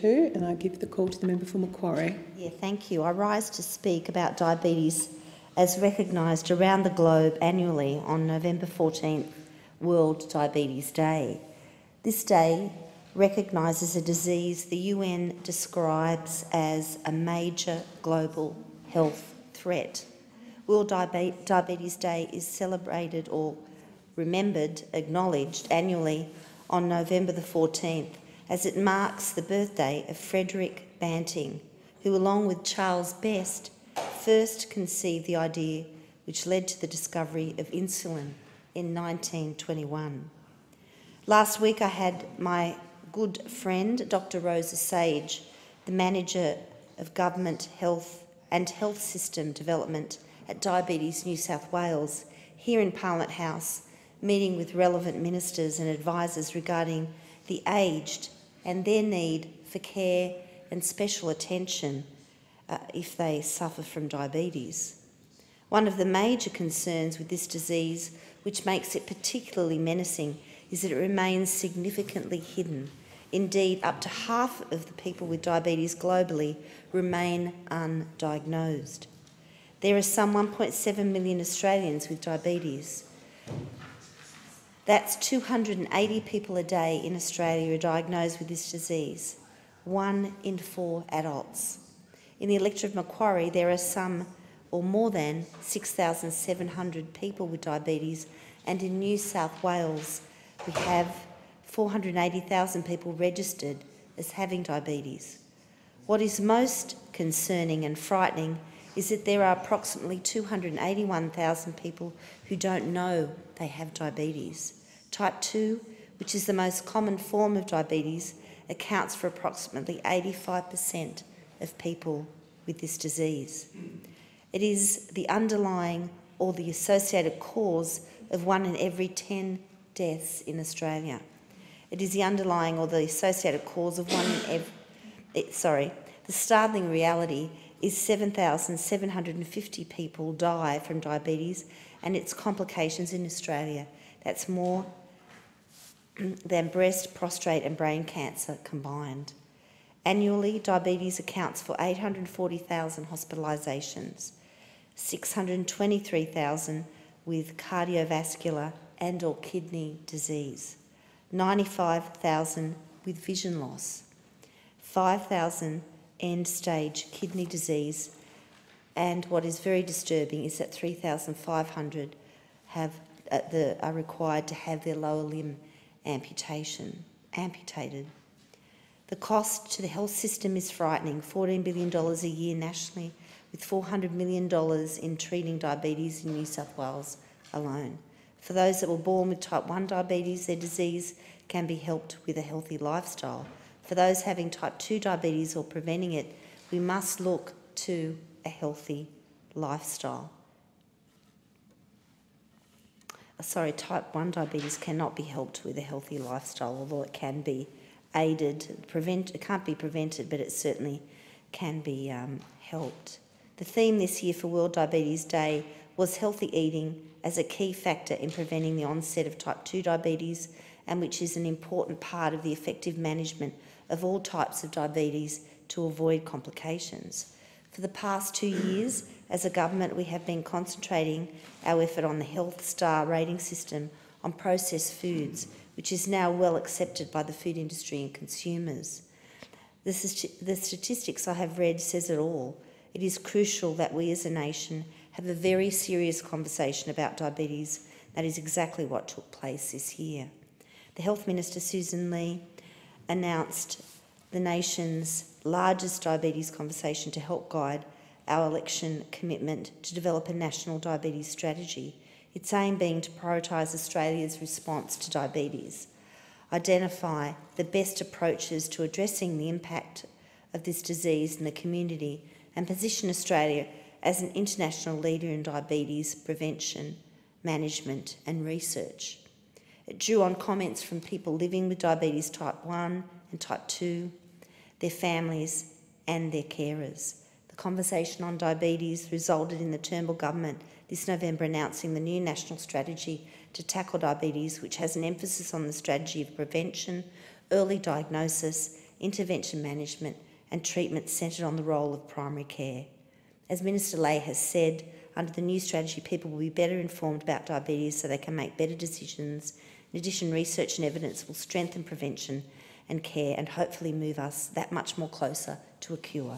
And I give the call to the member for Macquarie. Yeah, thank you. I rise to speak about diabetes as recognised around the globe annually on November 14th, World Diabetes Day. This day recognises a disease the UN describes as a major global health threat. World Diabetes Day is celebrated or remembered, acknowledged annually on November the 14th, as it marks the birthday of Frederick Banting, who, along with Charles Best, first conceived the idea which led to the discovery of insulin in 1921. Last week I had my good friend, Dr. Rosa Sage, the Manager of Government Health and Health System Development at Diabetes New South Wales, here in Parliament House, meeting with relevant ministers and advisors regarding the aged and their need for care and special attention if they suffer from diabetes. One of the major concerns with this disease, which makes it particularly menacing, is that it remains significantly hidden. Indeed, up to half of the people with diabetes globally remain undiagnosed. There are some 1.7 million Australians with diabetes. That's 280 people a day in Australia who are diagnosed with this disease, 1 in 4 adults. In the electorate of Macquarie, there are some or more than 6,700 people with diabetes, and in New South Wales we have 480,000 people registered as having diabetes. What is most concerning and frightening is that there are approximately 281,000 people who don't know they have diabetes. Type 2, which is the most common form of diabetes, accounts for approximately 85% of people with this disease. It is the underlying or the associated cause of 1 in every 10 deaths in Australia. It is the underlying or the associated cause of 1 in every... The startling reality is 7,750 people die from diabetes and its complications in Australia. That's more than breast, prostate and brain cancer combined. Annually, diabetes accounts for 840,000 hospitalisations, 623,000 with cardiovascular and or kidney disease, 95,000 with vision loss, 5,000 end-stage kidney disease, and what is very disturbing is that 3,500 are required to have their lower limb amputated. The cost to the health system is frightening, $14 billion a year nationally, with $400 million in treating diabetes in New South Wales alone. For those that were born with type 1 diabetes, their disease can be helped with a healthy lifestyle. For those having type 2 diabetes or preventing it, we must look to a healthy lifestyle. Type 1 diabetes cannot be helped with a healthy lifestyle, although it can be aided. It can't be prevented, but it certainly can be helped. The theme this year for World Diabetes Day was healthy eating as a key factor in preventing the onset of type 2 diabetes, and which is an important part of the effective management of all types of diabetes to avoid complications. For the past 2 years, as a government, we have been concentrating our effort on the Health Star rating system on processed foods, which is now well accepted by the food industry and consumers. The statistics I have read says it all. It is crucial that we as a nation have a very serious conversation about diabetes. That is exactly what took place this year. The Health Minister, Susan Lee, announced the nation's largest diabetes conversation to help guide our election commitment to develop a national diabetes strategy, its aim being to prioritise Australia's response to diabetes, identify the best approaches to addressing the impact of this disease in the community, and position Australia as an international leader in diabetes prevention, management and research. It drew on comments from people living with diabetes type 1 and type 2, their families and their carers. The conversation on diabetes resulted in the Turnbull government this November announcing the new national strategy to tackle diabetes, which has an emphasis on the strategy of prevention, early diagnosis intervention management and treatment centred on the role of primary care. As Minister Lay has said, under the new strategy, people will be better informed about diabetes so they can make better decisions. In addition, research and evidence will strengthen prevention and care and hopefully move us that much more closer to a cure.